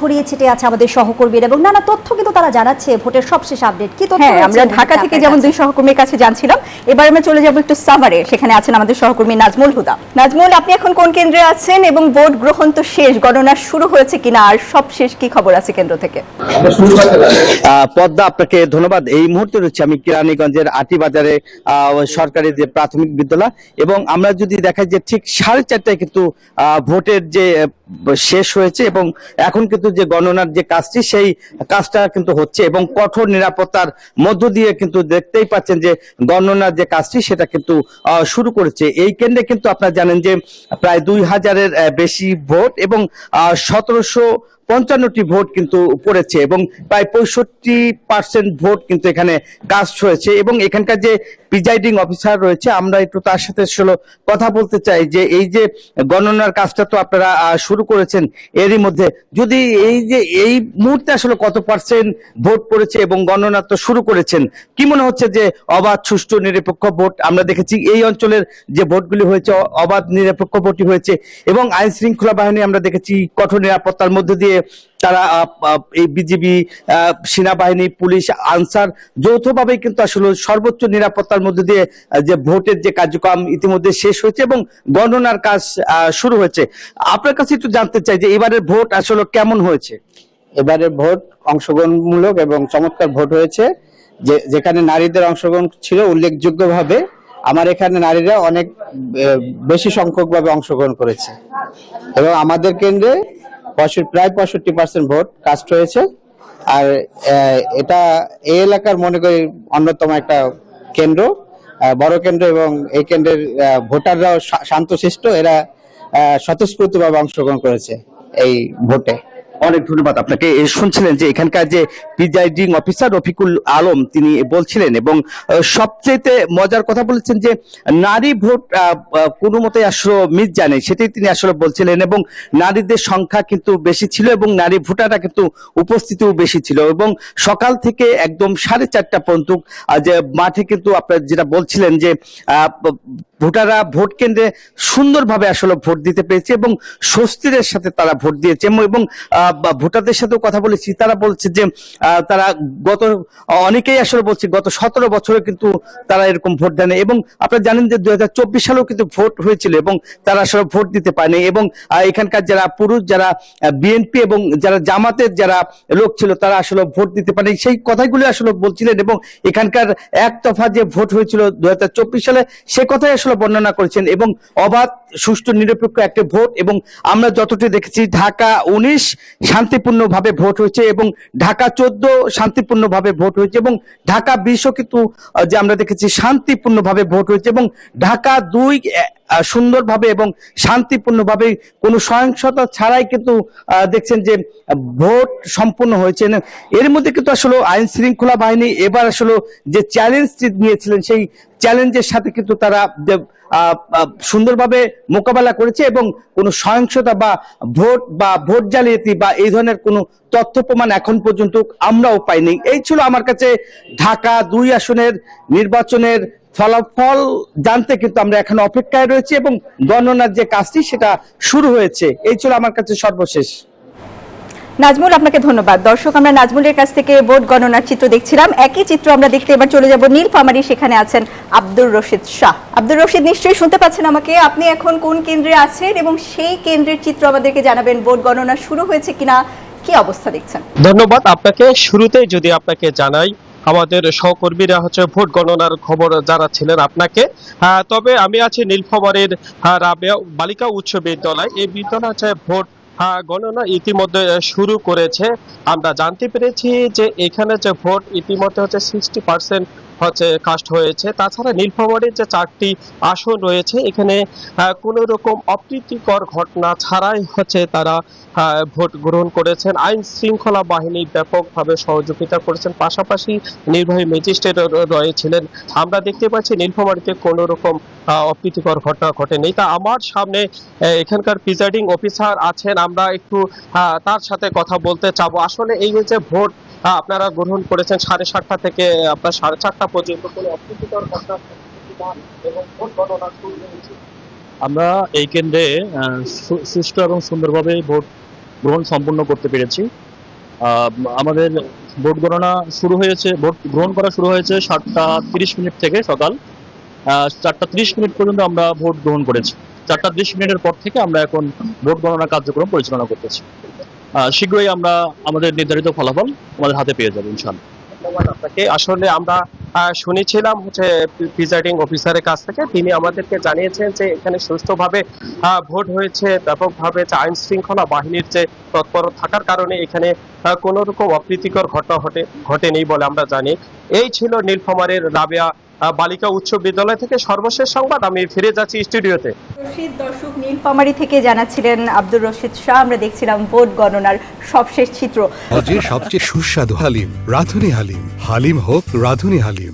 ছড়িয়ে ছিটে আছে আমাদের সহকর্মীরা এবং নানা তথ্য কিন্তু তারা জানাচ্ছে ভোটের সবশেষ আপডেট কি তথ্য। হ্যাঁ, আমরা ঢাকা থেকে যেমন দুই সহকর্মীর কাছে জানছিলাম, এবার আমরা চলে যাব একটু সাভারে। সেখানে আছেন আমাদের সহকর্মী নাজমুল হুদা। নাজমুল, আপনি এখন কোন কেন্দ্রে আছেন এবং ভোট গ্রহণ তো শেষ, গণনা শুরু হয়েছে কিনা আর সবশেষ কি খবর আছে কেন্দ্র থেকে? পদ্মা, আপনাকে ধন্যবাদ। এই মুহূর্তে রয়েছে আমি কেরানীগঞ্জের আটিবাজারে সরকারি যে প্রাথমিক বিদ্যালয়, এবং আমরা যদি দেখাই যে ঠিক 4:30টায় কিন্তু ভোটের যে শেষ হয়েছে এবং এখন কিন্তু যে গণনার যে কাজটি সেই কাজটা কিন্তু হচ্ছে এবং কঠোর নিরাপত্তার মধ্য দিয়ে কিন্তু দেখতেই পাচ্ছেন যে গণনার যে কাজটি সেটা কিন্তু শুরু করেছে। এই কেন্দ্রে কিন্তু আপনারা জানেন যে প্রায় 2000-এর বেশি ভোট এবং 1755টি ভোট কিন্তু পড়েছে এবং প্রায় 65% ভোট কিন্তু এখানে কাস্ট হয়েছে। এবং এখানকার যে প্রিজাইডিং অফিসার রয়েছে, আমরা একটু তার সাথে কথা বলতে চাই যে এই যে গণনার কাজটা তো আপনারা শুরু করেছেন, এরই মধ্যে যদি এই মুহূর্তে আসলে কত পার্সেন্ট ভোট পড়েছে এবং গণনা তো শুরু করেছেন, কি মনে হচ্ছে যে অবাধ সুষ্ঠু নিরপেক্ষ ভোট? আমরা দেখেছি এই অঞ্চলের যে ভোটগুলি হয়েছে অবাধ নিরপেক্ষ ভোটই হয়েছে এবং আইন শৃঙ্খলা বাহিনী আমরা দেখেছি কঠোর নিরাপত্তার মধ্য দিয়ে তারা এই বিজিবি, সেনাবাহিনী, পুলিশ, আনসার যৌথভাবে কিন্তু আসলে সর্বোচ্চ নিরাপত্তার মধ্যে দিয়ে যে ভোটের যে কার্যক্রম ইতিমধ্যে শেষ হয়েছে এবং গণনার কাজ শুরু হয়েছে। আপনার কাছে একটু জানতে চাই যে এবারের ভোট আসলে কেমন হয়েছে? এবারের ভোট অংশগ্রহণমূলক এবং চমৎকার ভোট হয়েছে। যেখানে নারীদের অংশগ্রহণ ছিল উল্লেখযোগ্যভাবে, আমার এখানে নারীরা অনেক বেশি সংখ্যকভাবে অংশগ্রহণ করেছে এবং আমাদের কেন্দ্রে প্রায় 65% ভোট কাস্ট হয়েছে। আর এটা এই এলাকার মনে করি অন্যতম একটা কেন্দ্র, বড় কেন্দ্র, এবং এই কেন্দ্রের ভোটাররাও শান্তশিষ্ট, এরা স্বতঃস্ফূর্তভাবে অংশগ্রহণ করেছে এই ভোটে। অনেক ধন্যবাদ আপনাকে। শুনছিলেন যে এখানকার যে প্রিজাইডিং অফিসার রফিকুল আলম তিনি বলছিলেন এবং সবচেয়ে মজার কথা বলেছেন যে নারী ভোট কোনো মতে আসলে মিস জানে, সেটাই তিনি আসলে বলছিলেন এবং নারীদের সংখ্যা কিন্তু বেশি ছিল এবং নারী ভোটাররা কিন্তু উপস্থিতিও বেশি ছিল এবং সকাল থেকে একদম 4:30টা পর্যন্ত যে মাঠে কিন্তু আপনারা যেটা বলছিলেন যে ভোটাররা ভোট কেন্দ্রে সুন্দরভাবে আসলে ভোট দিতে পেরেছে এবং স্বস্তির সাথে তারা ভোট দিয়েছে এবং ভোটারদের সাথেও কথা বলেছি, তারা বলছে যে তারা অনেকেই আসলে বলছে গত 17 বছরে কিন্তু তারা এরকম ভোট দেন এবং আপনারা জানেন যে 2024 সালেও কিন্তু ভোট হয়েছিল এবং তারা আসলে ভোট দিতে পারেনি এবং এখানকার যারা পুরুষ, যারা বিএনপি এবং যারা জামাতের যারা লোক ছিল তারা আসলে ভোট দিতে পারেনি, সেই কথাগুলো আসলে বলছিলেন এবং এখানকার একতরফা যে ভোট হয়েছিল 2024 সালে সে কথাই আসলে বর্ণনা করেছেন এবং অবাধ সুষ্ঠু নিরপেক্ষ একটা ভোট। এবং আমরা যতটুকু দেখেছি ঢাকা 19 শান্তিপূর্ণভাবে ভোট হয়েছে এবং ঢাকা 14 শান্তিপূর্ণভাবে ভোট হয়েছে এবং ঢাকা 20ও কিন্তু যে আমরা দেখেছি শান্তিপূর্ণভাবে ভোট হয়েছে এবং ঢাকা 2 সুন্দরভাবে এবং শান্তিপূর্ণভাবে কোনো সহিংসতা ছাড়াই কিন্তু দেখছেন যে ভোট সম্পূর্ণ হয়েছে। এর মধ্যে কিন্তু আসলে আইন শৃঙ্খলা বাহিনী এবার আসলে যে চ্যালেঞ্জ নিয়েছিলেন সেই চ্যালেঞ্জের সাথে কিন্তু তারা সুন্দরভাবে মোকাবেলা করেছে এবং কোনো সহিংসতা বা ভোট জালিয়াতি বা এই ধরনের কোনো তথ্য প্রমাণ এখন পর্যন্ত আমরাও পাইনি। এই ছিল আমার কাছে ঢাকা 2 আসনের নির্বাচনের ফলাফল জানতে কিন্তু আমরা এখন অপেক্ষায় রয়েছি এবং গণনার যে কাজটি সেটা শুরু হয়েছে। এই ছিল আমার কাছে সর্বশেষ। নাজমুল, আপনাকে ধন্যবাদ। দর্শক, আমরা নাজমুলের কাছ থেকে ভোট গণনার চিত্র দেখছিলাম। একই চিত্র আমরা দেখতে এবার চলে যাব নীলফামারী। সেখানে আছেন আব্দুর রশিদ শাহ। আব্দুর রশিদ, নিশ্চয়ই শুনতে পাচ্ছেন আমাকে। আপনি এখন কোন কেন্দ্রে আছেন এবং সেই কেন্দ্রের চিত্র আমাদেরকে জানাবেন। ভোট গণনা শুরু হয়েছে কিনা, কি অবস্থা দেখছেন? ধন্যবাদ আপনাকে। শুরুতেই যদি আপনাকে জানাই, আমাদের সহকর্মীরা ভোট গণনার খবর জানাচ্ছিলেন আপনাকে। তবে আমি আছি নীলফামারীর রাবেয়া বালিকা উচ্চ বিদ্যালয়। এই বিদ্যালয়ে ভোট গণনা ইতিমধ্যে শুরু করেছে। আমরা জানতে পেরেছি যে এখানে যে ভোট ইতিমধ্যে 60% কাস্ট হয়েছে। তাছাড়া নীলফামারীর যে 4টি আসন রয়েছে এখানে কোনো রকম অপ্রীতিকর ঘটনা ছাড়াই তারা ভোট গ্রহণ করেছেন। আইন শৃঙ্খলা বাহিনী ব্যাপকভাবে সহযোগিতা করেছেন, পাশাপাশি নির্বাহী ম্যাজিস্ট্রেট রয়েছিলেন। আমরা দেখতে পাচ্ছি নীলফামারীতে কোনো রকম অপ্রীতিকর ঘটনা ঘটেনি। তা আমার সামনে এখানকার প্রিজাইডিং অফিসার আছেন, আমরা একটু তার সাথে কথা বলতে চাবো। আসলে এই যে ভোট আপনারা গ্রহণ করেছেন 7:30টা থেকে আপনার 4:30টা পর্যন্ত, কোনো অপ্রীতিকর ঘটনা এবং ভোট গণনা শুরু হয়েছে? আমরা এই কেন্দ্রে সুষ্ঠু এবং সুন্দরভাবে ভোট গ্রহণ সম্পূর্ণ করতে পেরেছি। আমাদের ভোট গণনা শুরু হয়েছে, ভোট গ্রহণ করা শুরু হয়েছে 7:30 থেকে সকাল 4:30 পর্যন্ত আমরা ভোট গ্রহণ করেছি। 4:30 পর থেকে আমরা এখন ভোট গণনা কার্যক্রম পরিচালনা করতেছি। শীঘ্রই আমরা আমাদের নির্ধারিত ফলাফল আমাদের হাতে পেয়ে যাবো ইনশাআল্লাহ। ধন্যবাদ আপনাকে। আসলে আমরা শুনেছিলাম প্রিজাইডিং অফিসারের কাছ থেকে, তিনি আমাদেরকে জানিয়েছেন যে এখানে সুষ্ঠুভাবে ভোট হয়েছে, ব্যাপকভাবে আইন শৃঙ্খলা বাহিনীর যে তৎপর থাকার কারণে এখানে কোনো রকম অপ্রীতিকর ঘটনা ঘটেনি বলে আমরা জানি। এই ছিল নীলফামারীর রাবেয়া বালিকা উচ্চ বিদ্যালয় থেকে সর্বশেষ সংবাদ। আমি ফিরে যাচ্ছি স্টুডিওতে। দর্শক, নীলফামারী থেকে জানাচ্ছিলেন আব্দুর রশিদ শাহ। আমরা দেখছিলাম ভোট গণনার সবশেষ চিত্র। সবচেয়ে সুস্বাদু হালিম রাঁধুনি হালিম, হালিম হোক রাঁধুনি হালিম।